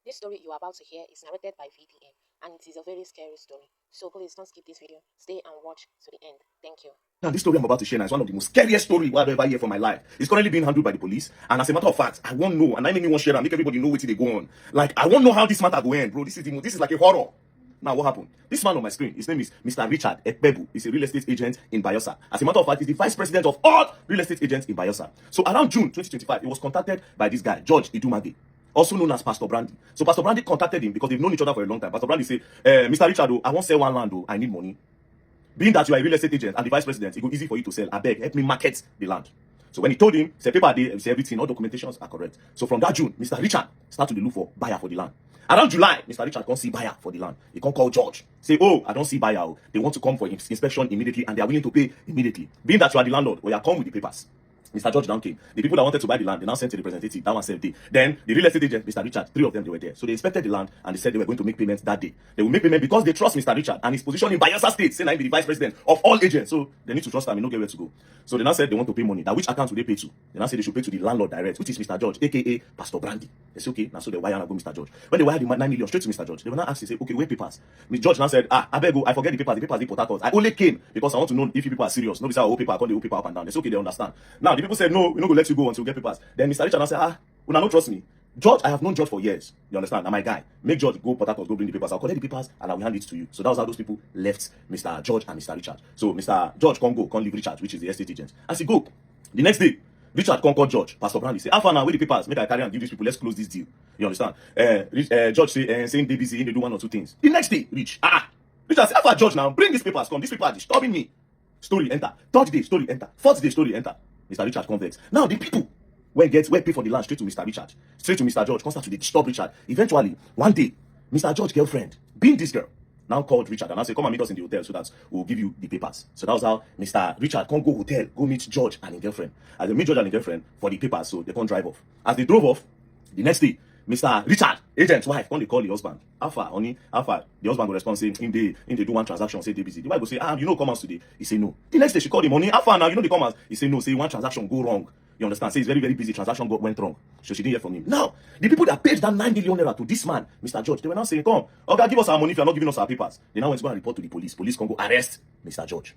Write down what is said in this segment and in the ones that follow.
This story you are about to hear is narrated by VDM, and it is a very scary story. So please don't skip this video. Stay and watch to the end. Thank you. Now, this story I'm about to share now is one of the most scariest stories I've ever heard for my life. It's currently being handled by the police, and as a matter of fact, I won't know, and I make me want to share and make everybody know what they go on. Like, I won't know how this matter go end, bro. This is like a horror. Now, what happened? This man on my screen, his name is Mr. Richard Ekpebu. He's a real estate agent in Bayelsa. As a matter of fact, he's the vice president of all real estate agents in Bayelsa. So around June 2025, he was contacted by this guy, George Idumage, also known as Pastor Brandy. So Pastor Brandy contacted him because they've known each other for a long time. Pastor Brandy said, Mr. Richard, I want to sell one land, I need money. Being that you are a real estate agent and the vice president, it go easy for you to sell. I beg, help me market the land. So when he told him, he said, paper day, he said everything, all documentations are correct. So from that June, Mr. Richard started to look for buyer for the land. Around July, Mr. Richard can't see buyer for the land. He can't call George. Say, oh, I don't see buyer. They want to come for inspection immediately and they are willing to pay immediately. Being that you are the landlord, we are come with the papers. Mr. George down came. The people that wanted to buy the land, they now sent to the representative. That one said day. Then the real estate agent, Mr. Richard, 3 of them, they were there. So they inspected the land and they said they were going to make payments that day. They will make payment because they trust Mr. Richard and his position in Bayelsa State, saying I be the vice president of all agents. So they need to trust him and not get where to go. So they now said they want to pay money. Now which account will they pay to? They now said they should pay to the landlord direct, which is Mr. George, aka Pastor Brandy. They said, okay, now so they wire and go Mr. George. When they wired the 9 million straight to Mr. George, they were now asked, they say, okay, where papers? Mr. George now said, I beg you, I forget the papers. The papers they put out. I only came because I want to know if you people are serious. Nobody said, oh, paper, I call the paper up and down. They said, okay, they understand. Now the people said, no, we're not going to let you go until you get papers. Then Mr. Richard now said, you don't trust me. George, I have known George for years. You understand? Now my guy. Make George go Port Harcourt, go bring the papers. I'll collect the papers and I will hand it to you. So that was how those people left Mr. George and Mr. Richard. So Mr. George can't go, can't leave Richard, which is the estate agent. As he go, the next day, Richard can't call George. Pastor Brandy say, how far now, where the papers? Make I carry and give these people, let's close this deal. You understand? George say, saying they busy, they do 1 or 2 things. The next day, Richard say, how far George now, bring these papers, come. These people are disturbing me. Story enter. 3rd day, story enter. 4th day, story enter. Mr. Richard convex. Now the people where pay for the land straight to Mr. Richard, straight to Mr. George, constant to disturb Richard. Eventually, one day, Mr. George's girlfriend, being this girl, now called Richard and I said, come and meet us in the hotel so that we'll give you the papers. So that was how Mr. Richard can't go hotel, go meet George and his girlfriend. As they meet George and his girlfriend for the papers, so they can't drive off. As they drove off, the next day, Mr. Richard, agent's wife, can't they call the husband? Alpha, the husband will respond saying, in they do one transaction, say they busy. The wife will say, you know, come out today. He say no. The next day she called him, honey, Alpha now, you know they come out. He say no, say one transaction go wrong. You understand? Say it's very, very busy. Transaction went wrong. So she didn't hear from him. Now, the people that paid that 9 million naira to this man, Mr. George, they were now saying, come, okay, give us our money if you're not giving us our papers. They now went to go and report to the police. Police can go arrest Mr. George.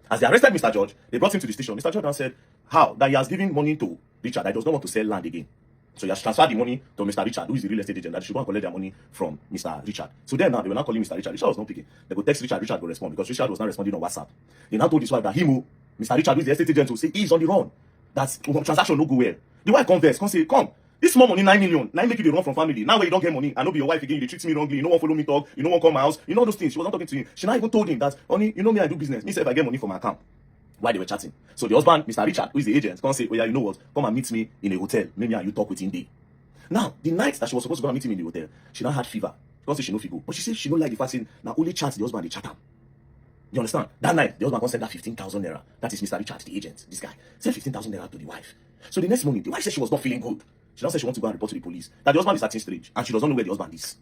As they arrested Mr. George, they brought him to the station. Mr. George now said, how? That he has given money to Richard, that he does not want to sell land again. So he has transferred the money to Mr. Richard, who is the real estate agent, that they should go and collect their money from Mr. Richard. So then now, they were now calling Mr. Richard. Richard was not picking. They go text Richard, Richard will respond because Richard was not responding on WhatsApp. He now told his wife that Mr. Richard, who is the estate agent, will say he's on the run. That transaction no go well. The wife converse, come say, come, this small money, 9 million, 9 make you the run from family. Now when you don't get money, I know be your wife again, you treat me wrongly, you don't want follow me talk, you don't want come my house, you know those things. She was not talking to him. She now even told him that, honey, you know me, I do business. Me say if I get money from my account. While they were chatting. So the husband, Mr. Richard, who is the agent, come say, oh yeah, you know what? Come and meet me in a hotel. Maybe you talk with him day. Now, the night that she was supposed to go and meet him in the hotel, she now had fever. She can't say she no fit go. But she said she don't like the fact saying, now only chance the husband they chat him. You understand? That night, the husband sent that 15,000 naira. That is Mr. Richard, the agent, this guy. Sent 15,000 naira to the wife. So the next morning, the wife said she was not feeling good. She now said she wants to go and report to the police. That the husband is acting strange, and she doesn't know where the husband is.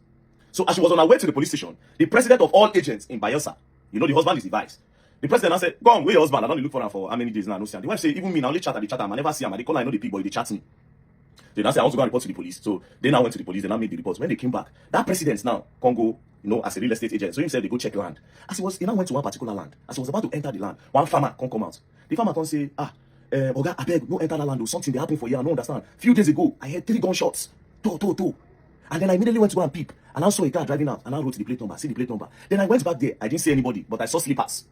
So as she was on her way to the police station, the president of all agents in Bayelsa, you know the husband is the vice. The president now said, go on, where your husband? I don't look for him for how many days now, no see him. The wife said, even me, now only chat at the chat, I never see him. I they call I know the big boy, they chat me. They now say, I want to go and report to the police. So they now went to the police, they now made the reports. When they came back, that president now can't go, you know, as a real estate agent. So he said they go check land. He now went to one particular land. As he was about to enter the land, one farmer can't come out. The farmer can't say, Oga, I beg, no enter that land. Something they happened for you, I don't understand. Few days ago, I heard 3 gunshots. Two. And then I immediately went to go and peep. And I saw a car driving out. And I wrote the plate number, see the plate number. Then I went back there. I didn't see anybody, but I saw slippers.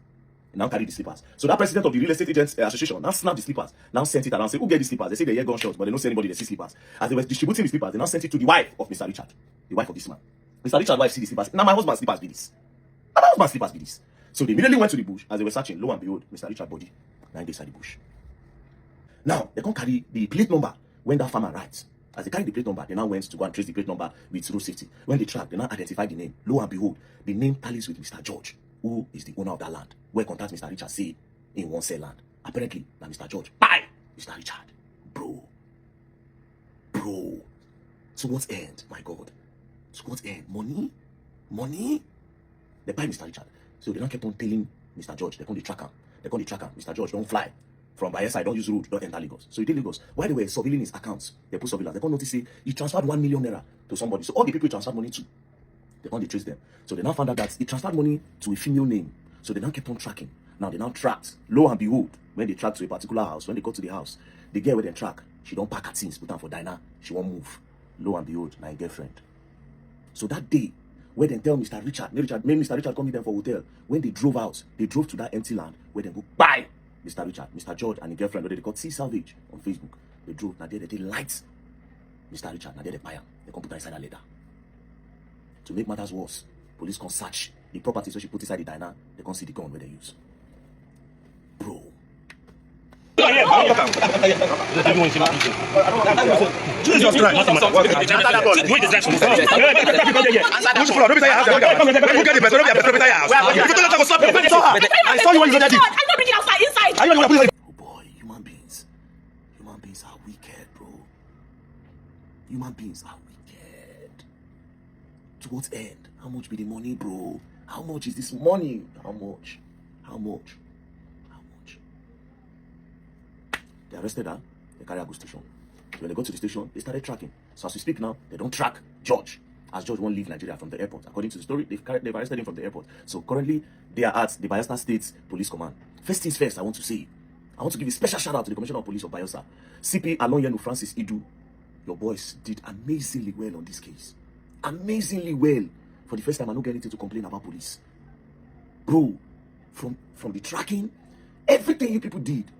And now carry the slippers. So that president of the real estate agents association now snapped the slippers. Now sent it around. Say, who get the slippers? They say they hear gunshots, but they don't see anybody. They see slippers. As they were distributing the slippers, they now sent it to the wife of Mr. Richard, the wife of this man. Mr. Richard's wife see the slippers. Now my husband's slippers be this. Now my husband's slippers be this. So they immediately went to the bush. As they were searching, lo and behold, Mr. Richard's body 9 days inside the bush. Now they can't carry the plate number when that farmer writes. As they carry the plate number, they now went to go and trace the plate number with road safety. When they track, they now identify the name. Lo and behold, the name tallies with Mr. George, who is the owner of that land. Where contact Mr. Richard say in one sell land. Apparently, now Mr. George, bye, Mr. Richard, bro. So what's end, my God? So what's end? Money? They buy Mr. Richard. So they now kept on telling Mr. George, they can't track him. Mr. George, don't fly. from Bayelsa, don't use road, don't enter Lagos. So he did Lagos. While they were surveilling his accounts, they put surveillance. They can't notice, say, he transferred 1 million naira to somebody. So all the people he transferred money to, they can't trace them. So they now found out that he transferred money to a female name. So they now kept on tracking. Now they now tracked. Lo and behold, when they tracked to a particular house, when they got to the house, the girl where they track, she don't pack her things, put her for diner, she won't move. Lo and behold, my girlfriend. So that day, where they tell Mr. Richard, made Mr. Richard come meet them for hotel. When they drove out, they drove to that empty land where they go buy Mr. Richard, Mr. George, and the girlfriend, where they called Sea Salvage on Facebook. They drove, now they light Mr. Richard, now they buy him. They come put her inside a leather. To make matters worse, police can search the property, so she put inside the diner. They can't see the gun where they use. Bro. Jesus Christ. I saw you when you got I'm not bringing outside, inside. Oh boy, human beings are wicked, bro. Human beings are wicked. To what end? How much be the money, bro? How much is this money? How much? They arrested her. They carry her to station. When they got to the station, they started tracking. So as we speak now, they don't track George, as George won't leave Nigeria from the airport. According to the story, they've arrested him from the airport. So currently, they are at the Bayelsa State Police Command. First things first, I want to give a special shout out to the Commissioner of Police of Bayelsa, CP Alonyenu Francis Idu. Your boys did amazingly well on this case. Amazingly well. For the first time, I don't get anything to complain about police. Bro, from the tracking, everything you people did.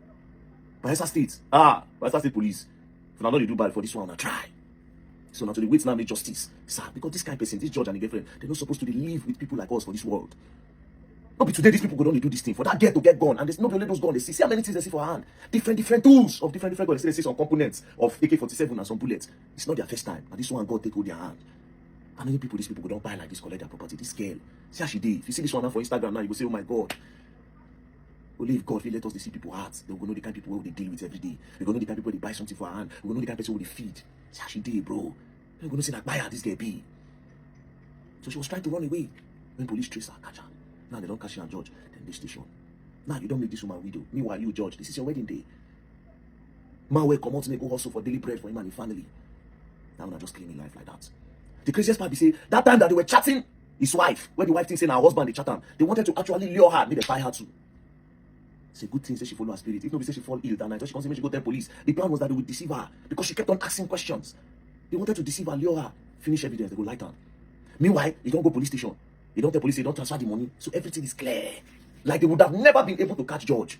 Bayelsa State Police. If not, they do bad for this one, I try. So now to the wait now make justice. Sir, because this kind of person, this George and the girlfriend, they're not supposed to live with people like us for this world. Not be today, these people could only do this thing. For that girl to get gone, and there's not only those guns, they see how many things they see for her hand. Different tools of different guns. They see some components of AK-47 and some bullets. It's not their first time. And this one God take hold their hand. How many people these people go don't buy like this, collect their property? This girl. See how she did. If you see this one now for Instagram now, you will say, oh my God. Only if God will let us see people hearts, they will know the kind of people they deal with every day. We will know the kind of people they buy something for her hand. We will know the kind of person who they feed. See how she did, bro. We're going to say that buy her this girl be. So she was trying to run away. When police trace her, catch her. Now they don't catch her and George. Then they station. Now you don't make this woman widow. Meanwhile, you George, this is your wedding day. Man will come out and go hustle for daily bread for him and his family. Now I'm not just claiming life like that. The craziest part be say that time that they were chatting his wife, when the wife thinks saying her husband they chat her, they wanted to actually lure her, make they buy her too. It's a good thing say she follow her spirit. If nobody say she fall ill that night, she comes and she go tell police. The plan was that they would deceive her because she kept on asking questions. They wanted to deceive her, lure her, finish evidence, they go light her. Meanwhile, you don't go police station. You don't tell police, you don't transfer the money. So everything is clear. Like they would have never been able to catch George.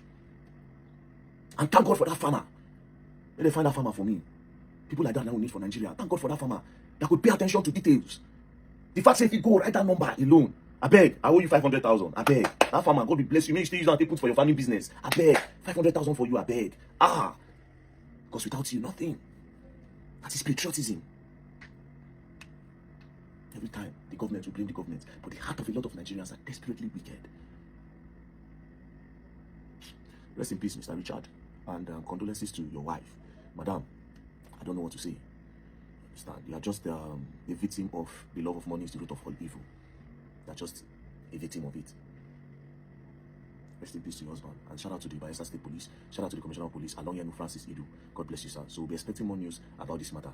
And thank God for that farmer. Let them find that farmer for me. People like that now we need for Nigeria. Thank God for that farmer that could pay attention to details. The fact say if you go write that number alone, I beg, I owe you 500,000. I beg. That farmer, God will bless you. Make sure you don't put for your family business. I beg. 500,000 for you, I beg. Because without you, nothing. That is patriotism. Every time, the government will blame the government. But the heart of a lot of Nigerians are desperately wicked. Rest in peace, Mr. Richard. And condolences to your wife. Madam, I don't know what to say. Understand? You are just a victim of the love of money is the root of all evil. You are just a victim of it. Rest in peace to your husband. And shout out to the Bayelsa State Police. Shout out to the Commissioner of Police, Alonyenu Francis Idu. God bless you, sir. So we'll be expecting more news about this matter.